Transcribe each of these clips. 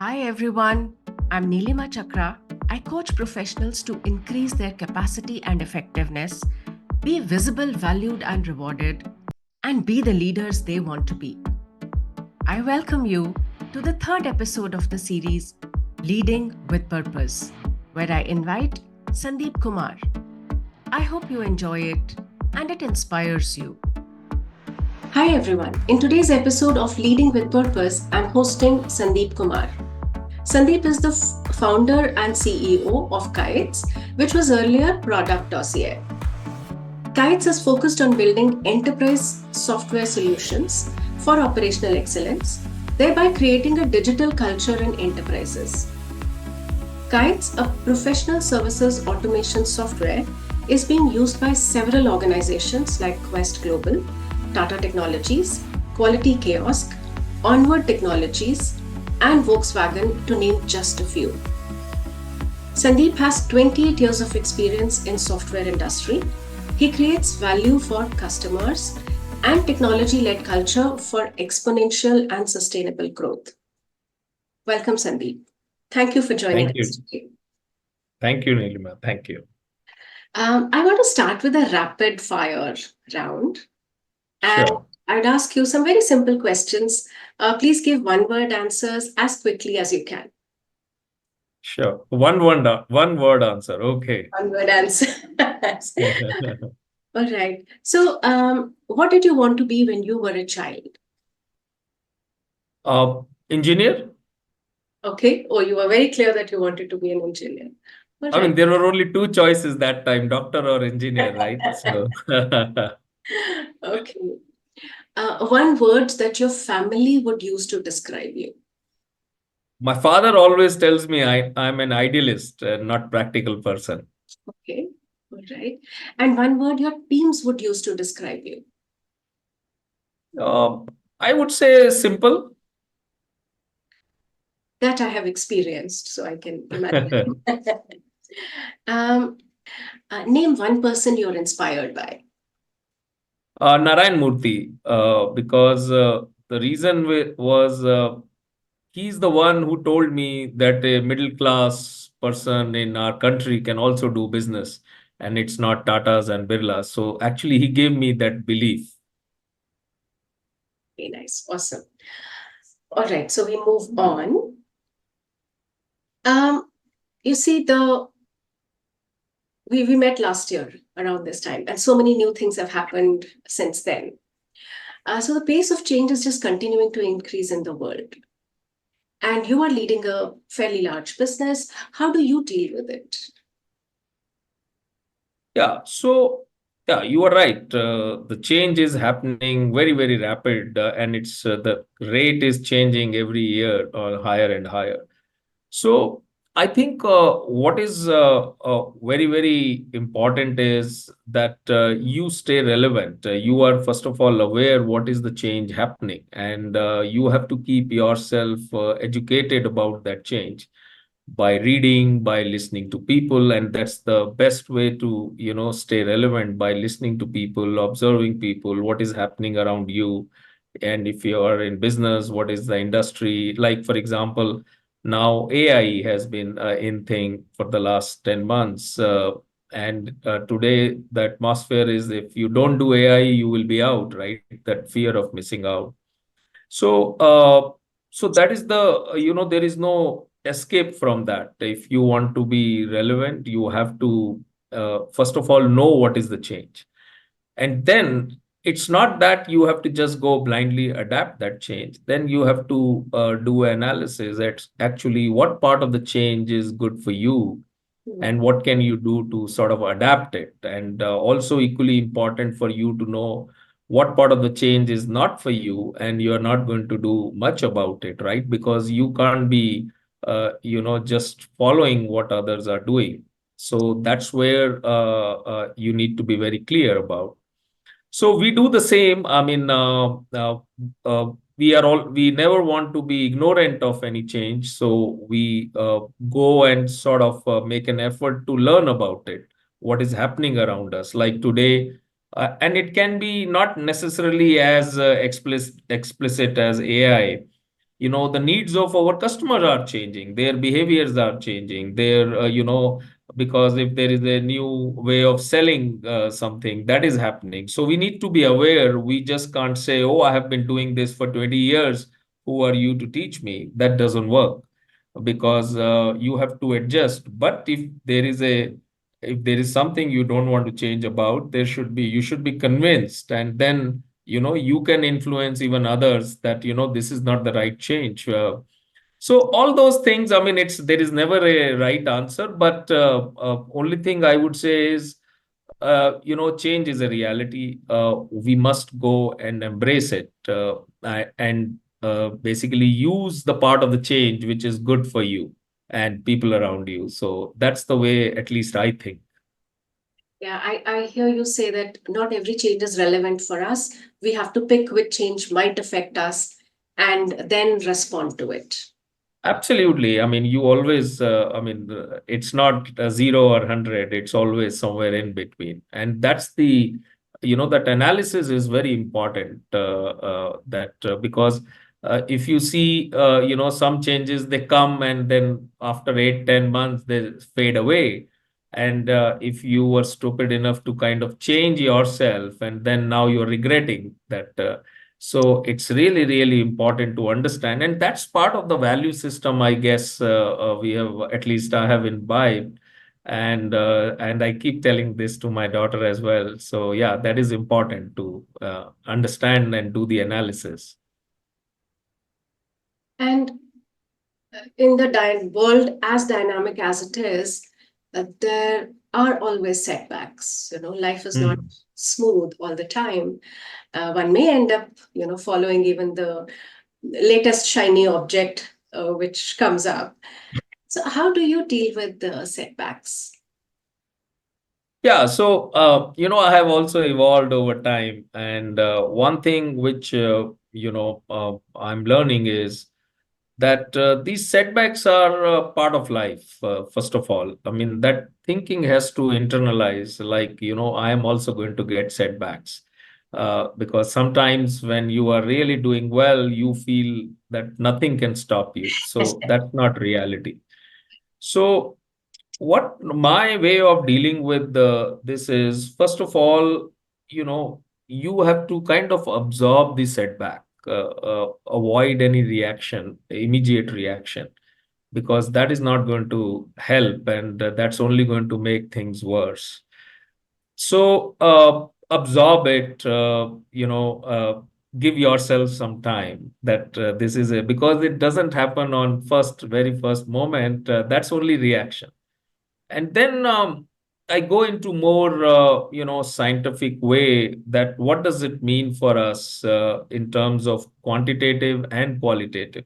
Hi everyone, I'm Neelima Chakra. I coach professionals to increase their capacity and effectiveness, be visible, valued, and rewarded, and be the leaders they want to be. I welcome you to the third episode of the series, Leading with Purpose, where I invite Sandeep Kumar. I hope you enjoy it and it inspires you. Hi everyone. In today's episode of Leading with Purpose, I'm hosting Sandeep Kumar. Sandeep is the founder and CEO of Kytes, which was earlier Product Dossier. Kytes is focused on building enterprise software solutions for operational excellence, thereby creating a digital culture in enterprises. Kytes, a professional services automation software, is being used by several organizations like Quest Global, Tata Technologies, Quality Kiosk, Onward Technologies, and Volkswagen, to name just a few. Sandeep has 28 years of experience in software industry. He creates value for customers and technology-led culture for exponential and sustainable growth. Welcome, Sandeep. Thank you for joining us today. Thank you, Neelima. Thank you. I want to start with a rapid fire round. And Sure. I'd ask you some very simple questions. Please give one-word answers as quickly as you can. Sure. One word answer. Okay. One-word answer. All right. So, what did you want to be when you were a child? Engineer? Okay. Oh, you were very clear that you wanted to be an engineer. All I mean, right. there were only two choices that time, doctor or engineer, right? So, Okay. One word that your family would use to describe you. my father always tells me I'm an idealist, not practical person. Okay. All right. And one word your teams would use to describe you. Uh, I would say simple. That I have experienced, so I can imagine. um, Name one person you're inspired by. Narayan Murthy, because the reason was he's the one who told me that a middle class person in our country can also do business and it's not Tatas and Birlas. So actually, he gave me that belief. Very nice. Awesome. All right. So we move on. Um, you see, we met last year around this time, and so many new things have happened since then. So the pace of change is just continuing to increase in the world. And you are leading a fairly large business. How do you deal with it? Yeah. So, yeah, you are right. The change is happening very, very rapid, and it's the rate is changing every year or higher and higher. So I think what is very, very important is that you stay relevant. You are, first of all, aware what is the change happening, and you have to keep yourself educated about that change by reading, by listening to people, and that's the best way to, stay relevant, by listening to people, observing people, what is happening around you. And if you are in business, what is the industry? Like, for example, now AI has been in thing for the last 10 months. And today, the atmosphere is if you don't do AI, you will be out, right? That fear of missing out. So, so that is the, there is no escape from that. If you want to be relevant, you have to, first of all, know what is the change. And then it's not that you have to just go blindly adapt that change. Then you have to do analysis that actually what part of the change is good for you and what can you do to sort of adapt it. And also equally important for you to know what part of the change is not for you and you're not going to do much about it, right? Because you can't be, just following what others are doing. So that's where you need to be very clear about. So we do the same. I mean, we never want to be ignorant of any change. So we go and sort of make an effort to learn about it, what is happening around us. Like today, and it can be not necessarily as explicit as AI. the needs of our customers are changing, their behaviors are changing, because if there is a new way of selling something that is happening. So we need to be aware. We just can't say, oh, I have been doing this for 20 years. Who are you to teach me? That doesn't work, because you have to adjust. But if there is something you don't want to change about, you should be convinced, and then you can influence even others that this is not the right change. So all those things, I mean, there is never a right answer, but only thing I would say is, change is a reality. We must go and embrace it, and basically use the part of the change which is good for you and people around you. So that's the way, at least I think. Yeah, I hear you say that not every change is relevant for us. We have to pick which change might affect us and then respond to it. Absolutely. I mean, it's not a 0 or 100. It's always somewhere in between. And that analysis is very important. Because if you see, some changes, they come and then after 8, 10 months, they fade away. And if you were stupid enough to kind of change yourself, and then now you're regretting that. So it's really, really important to understand. And that's part of the value system, I guess, we have, at least I have imbibed. And I keep telling this to my daughter as well. So yeah, that is important to understand and do the analysis. And in the world as dynamic as it is, there are always setbacks. Life is not Mhm. smooth all the time. One may end up, following even the latest shiny object which comes up. So, how do you deal with the setbacks? Yeah, so I have also evolved over time, and one thing which I'm learning is that these setbacks are part of life. First of all, I mean, that thinking has to internalize, like, I am also going to get setbacks, because sometimes when you are really doing well, you feel that nothing can stop you. So that's not reality. So what my way of dealing with this is, first of all, you have to kind of absorb the setback, avoid any immediate reaction, because that is not going to help, and that's only going to make things worse. So absorb it, give yourself some time, that this is a because it doesn't happen on very first moment. That's only reaction. And then I go into more, scientific way, that what does it mean for us in terms of quantitative and qualitative.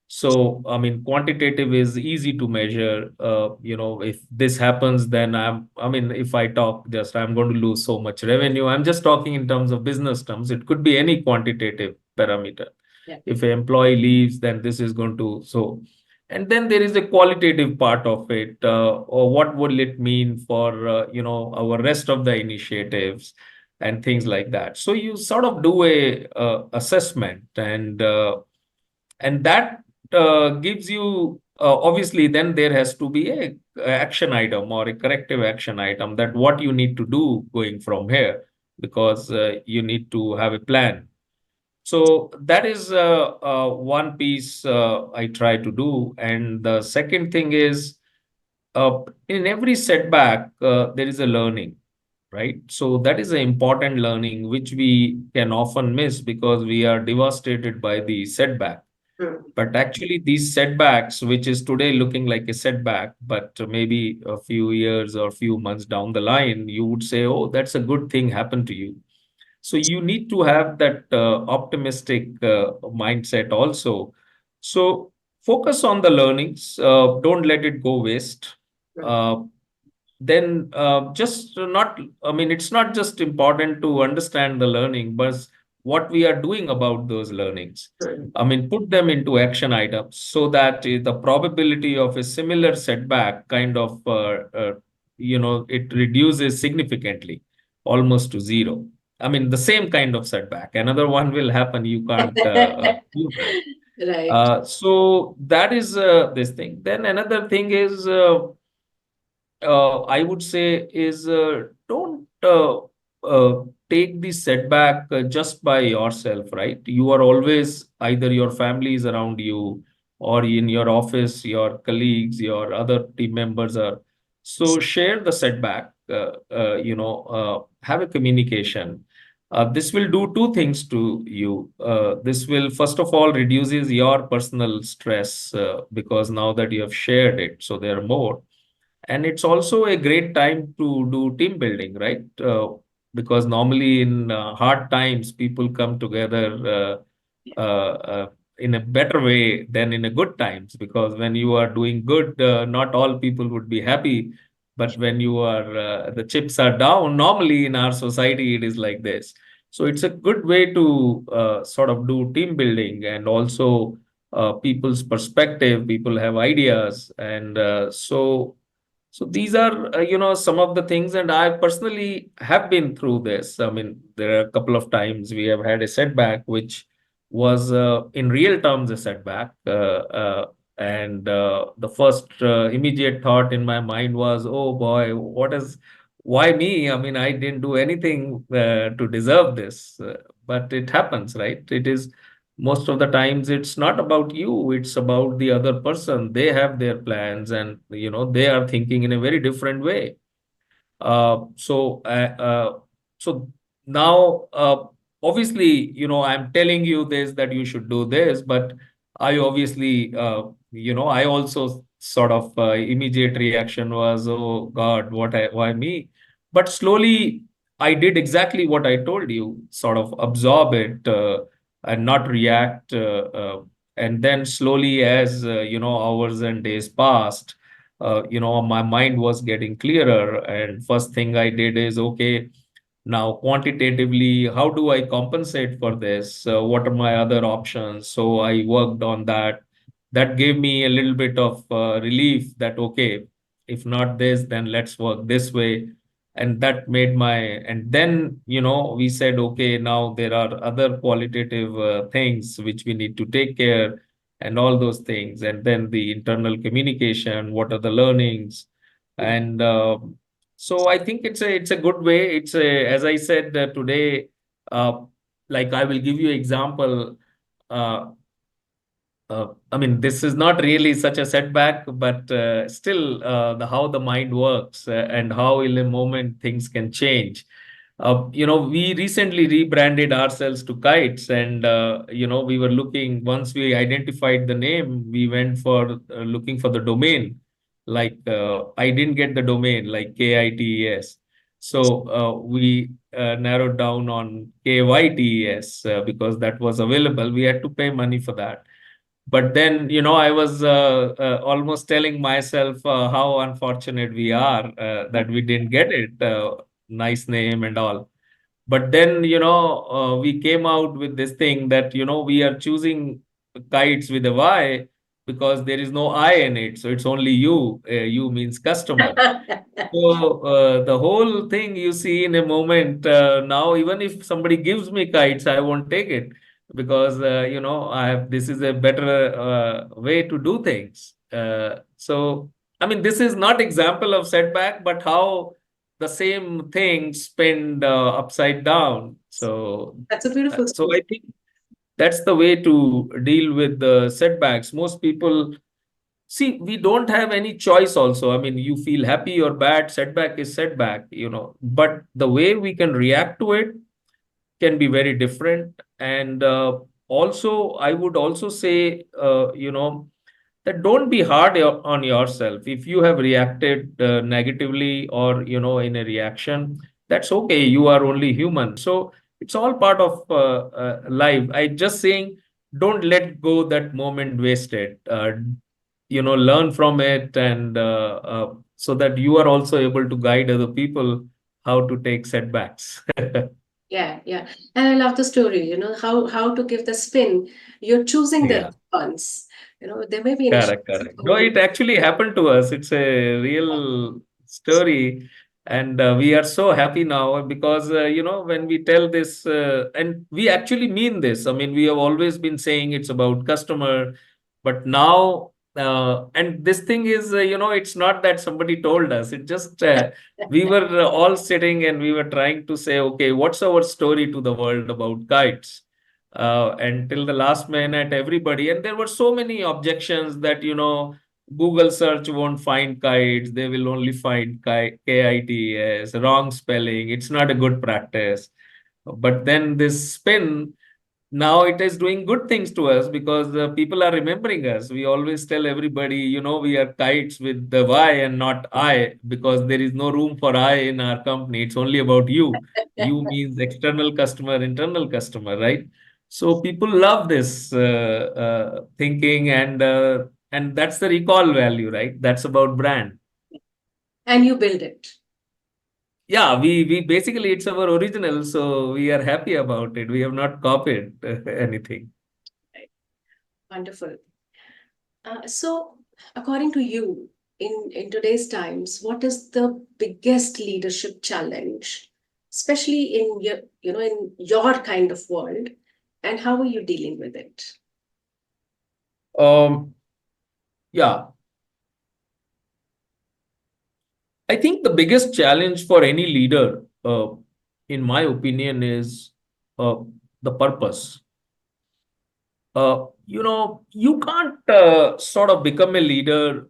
So, I mean, quantitative is easy to measure. If this happens, then if I talk just, I'm going to lose so much revenue. I'm just talking in terms of business terms. It could be any quantitative parameter. Yeah. If an employee leaves, then this is going to, so. And then there is a qualitative part of it, or what will it mean for, our rest of the initiatives and things like that. So you sort of do a assessment, and that gives you, obviously then there has to be a action item or a corrective action item, that what you need to do going from here, because you need to have a plan. So that is one piece I try to do. And the second thing is, in every setback there is a learning, right? So that is an important learning which we can often miss, because we are devastated by the setback. But actually, these setbacks, which is today looking like a setback, but maybe a few years or few months down the line, you would say, oh, that's a good thing happened to you. So you need to have that optimistic mindset also. So focus on the learnings, don't let it go waste. Uh, then just not, I mean, it's not just important to understand the learning, but what we are doing about those learnings. I mean, put them into action items, so that the probability of a similar setback kind of, it reduces significantly, almost to zero. I mean, the same kind of setback, another one will happen. You can't do that. Right. So that is this thing. Then another thing is, I would say is, don't take the setback just by yourself, right? You are always, either your family is around you, or in your office, your colleagues, your other team members are. So share the setback, have a communication. This will do two things to you. This will, first of all, reduces your personal stress, because now that you have shared it, so there are more. And it's also a great time to do team building, right? Because normally in hard times, people come together in a better way than in a good times. Because when you are doing good, not all people would be happy. But when you are, the chips are down, normally in our society, it is like this. So it's a good way to sort of do team building, and also people's perspective, people have ideas. And so these are, some of the things, and I personally have been through this. I mean, there are a couple of times we have had a setback, which was in real terms a setback. And the first immediate thought in my mind was, oh boy, why me? I mean, I didn't do anything to deserve this. But it happens, right? It is most of the times it's not about you, it's about the other person. They have their plans, and they are thinking in a very different way. So now, obviously, I'm telling you this, that you should do this, but I obviously, I also sort of immediate reaction was, oh God, why me? But slowly, I did exactly what I told you, sort of absorb it, and not react. And then slowly, as hours and days passed, my mind was getting clearer. And first thing I did is, okay, now quantitatively, how do I compensate for this? What are my other options? So I worked on that. That gave me a little bit of relief that, okay, if not this, then let's work this way. And that made and then, we said, okay, now there are other qualitative things which we need to take care, and all those things. And then the internal communication, what are the learnings? And so I think it's a good way. As I said today, uh, like I will give you example. Uh, I mean, this is not really such a setback, but still, the how the mind works, and how in a moment things can change. We recently rebranded ourselves to Kytes, and we were looking. Once we identified the name, we went for looking for the domain. Like, I didn't get the domain, like KITES. So we narrowed down on KYTES, because that was available. We had to pay money for that. But then, I was almost telling myself how unfortunate we are that we didn't get it. Nice name and all. But then, we came out with this thing that, we are choosing Kites with a Y, because there is no I in it. So it's only you. You means customer. So the whole thing you see in a moment. Now, even if somebody gives me Kites, I won't take it, because I have this is a better way to do things. So I mean, this is not example of setback, but how the same thing spin upside down. So That's a beautiful so story. I think that's the way to deal with the setbacks. Most people, see, we don't have any choice also. I mean, you feel happy or bad, setback is setback, but the way we can react to it can be very different. And also, I would also say, that don't be hard on yourself. If you have reacted negatively, or, in a reaction, that's okay. You are only human. So it's all part of life. I just saying, don't let go that moment wasted. Learn from it, and so that you are also able to guide other people how to take setbacks. Yeah, yeah. And I love the story, how to give the spin. You're choosing the Yeah. response. There may be initial Correct, correct. No, disappointment. it actually happened to us. It's a real story. And we are so happy now because, when we tell this, and we actually mean this. I mean, we have always been saying it's about customer, but now, and this thing is, it's not that somebody told us. It just, we were all sitting and we were trying to say, okay, what's our story to the world about kites? Until the last minute, everybody, and there were so many objections that, Google search won't find kites. They will only find KITES, wrong spelling. It's not a good practice. But then this spin, now it is doing good things to us because people are remembering us. We always tell everybody, we are kites with the Y and not I, because there is no room for I in our company. It's only about you. You means external customer, internal customer, right? So people love this thinking, and that's the recall value, right? That's about brand. And you build it. Yeah, we basically, it's our original, so we are happy about it. We have not copied anything. Right. Wonderful. So, according to you, in today's times, what is the biggest leadership challenge, especially in your, in your kind of world, and how are you dealing with it? Um, yeah, I think the biggest challenge for any leader, in my opinion, is uh, the purpose. You can't sort of become a leader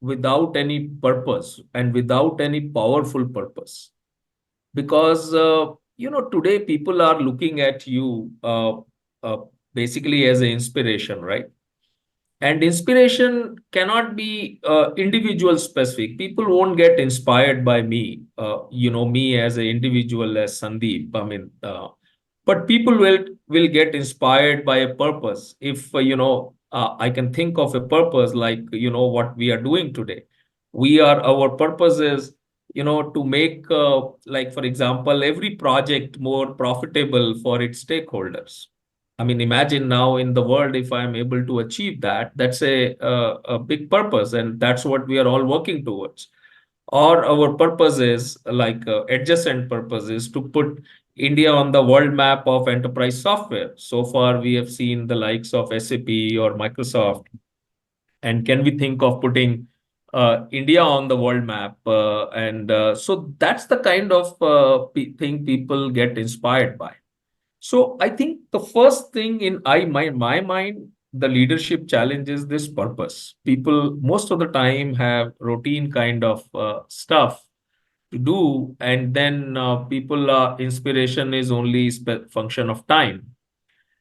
without any purpose and without any powerful purpose. Because, today people are looking at you uh, basically as an inspiration, right? And inspiration cannot be individual specific. People won't get inspired by me, me as an individual, as Sandeep. I mean, but people will get inspired by a purpose. If I can think of a purpose like what we are doing today. Our purpose is to make like, for example, every project more profitable for its stakeholders. I mean, imagine now in the world, if I'm able to achieve that, that's a big purpose, and that's what we are all working towards. Or our purpose is like adjacent purpose is to put India on the world map of enterprise software. So far, we have seen the likes of SAP or Microsoft, and can we think of putting India on the world map? And so that's the kind of thing people get inspired by. So I think the first thing in my mind, the leadership challenge is this purpose. People most of the time have routine kind of stuff to do, and then people inspiration is only function of time.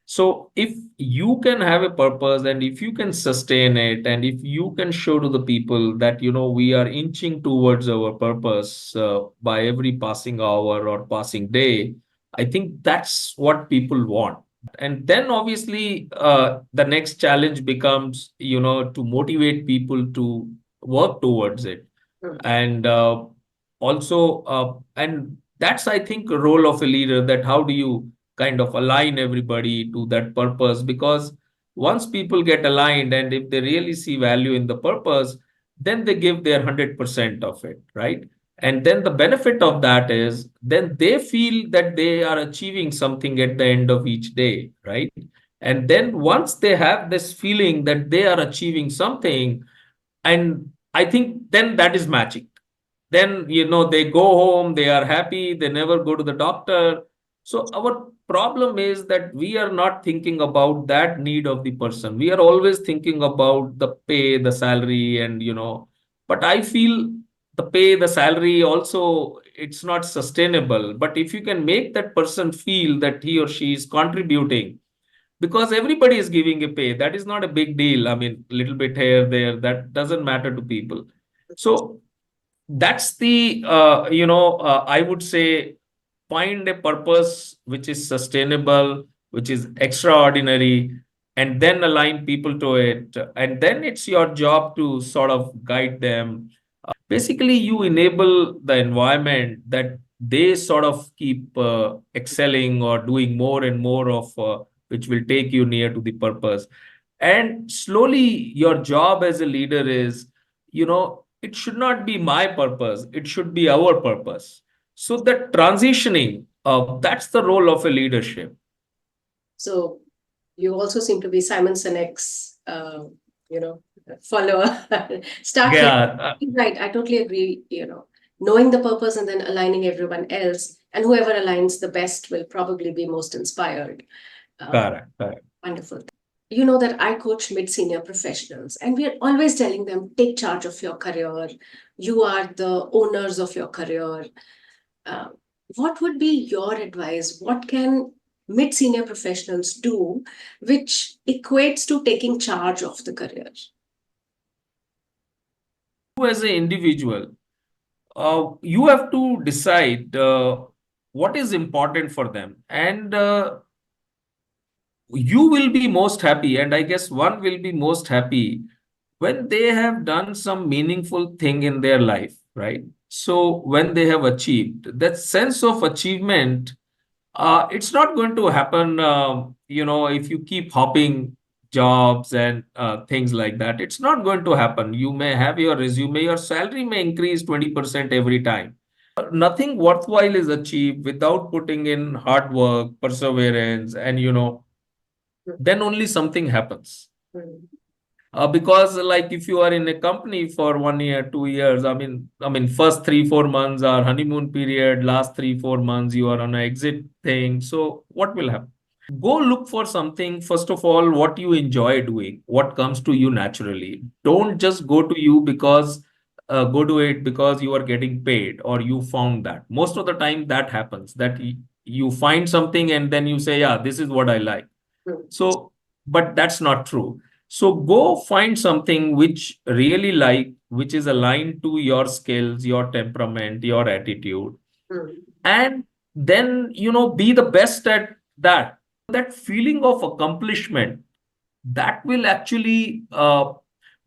So if you can have a purpose and if you can sustain it and if you can show to the people that we are inching towards our purpose by every passing hour or passing day, I think that's what people want. And then obviously the next challenge becomes to motivate people to work towards it. And also and that's, I think, a role of a leader, that how do you kind of align everybody to that purpose? Because once people get aligned and if they really see value in the purpose, then they give their 100% of it, right? And then the benefit of that is then they feel that they are achieving something at the end of each day, right? And then once they have this feeling that they are achieving something, and I think then that is magic. Then they go home, they are happy, they never go to the doctor. So our problem is that we are not thinking about that need of the person. We are always thinking about the pay, the salary, and but I feel the pay, the salary also, it's not sustainable. But if you can make that person feel that he or she is contributing, because everybody is giving a pay, that is not a big deal. I mean, little bit here there, that doesn't matter to people. So that's the I would say, find a purpose which is sustainable, which is extraordinary, and then align people to it, and then it's your job to sort of guide them. Basically, you enable the environment that they sort of keep excelling or doing more and more of which will take you near to the purpose. And slowly your job as a leader is, you know it should not be my purpose, it should be our purpose. So that transitioning, that's the role of a leadership. So you also seem to be Simon Sinek's, follower. Start here. Yeah, Right. I totally agree. Knowing the purpose and then aligning everyone else, and whoever aligns the best will probably be most inspired. correct, correct. Wonderful. You know that I coach mid-senior professionals, and we are always telling them, take charge of your career. You are the owners of your career. Uh, what would be your advice? What can mid-senior professionals do which equates to taking charge of the career? You as an individual, you have to decide what is important for them, and you will be most happy, and I guess one will be most happy when they have done some meaningful thing in their life, right? So when they have achieved that sense of achievement, it's not going to happen, if you keep hopping jobs and things like that. It's not going to happen. You may have your resume, your salary may increase 20% every time. Nothing worthwhile is achieved without putting in hard work, perseverance, and then only something happens. Because like if you are in a company for 1 year, 2 years, I mean, first 3, 4 months are honeymoon period, last 3, 4 months you are on an exit thing. So what will happen? Go look for something, first of all, what you enjoy doing, what comes to you naturally. Don't just go to it because you are getting paid or you found that. Most of the time that happens, that you find something and then you say, yeah, this is what I like. So, but that's not true. So go find something which really like, which is aligned to your skills, your temperament, your attitude, and then, be the best at that. That feeling of accomplishment, that will actually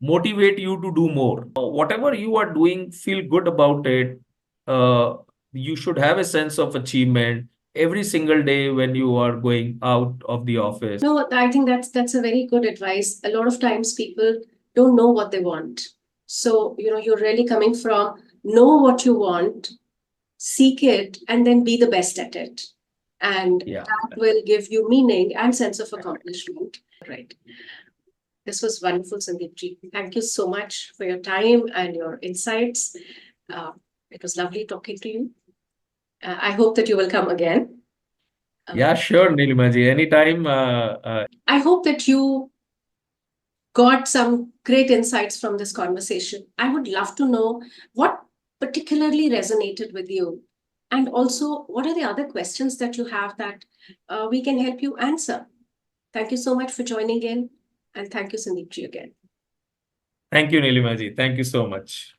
motivate you to do more. Whatever you are doing, feel good about it. Uh, you should have a sense of achievement every single day when you are going out of the office. No, I think that's a very good advice. A lot of times people don't know what they want. So, you're really coming from know what you want, seek it, and then be the best at it. And Yeah. that will give you meaning and sense of accomplishment. Right. This was wonderful, Sandeep ji. Thank you so much for your time and your insights. It was lovely talking to you. I hope that you will come again. Yeah, sure, Neelima ji. Anytime. I hope that you got some great insights from this conversation. I would love to know what particularly resonated with you. And also, what are the other questions that you have that we can help you answer? Thank you so much for joining in. And thank you, Sandeep ji, again. Thank you, Neelima ji. Thank you so much.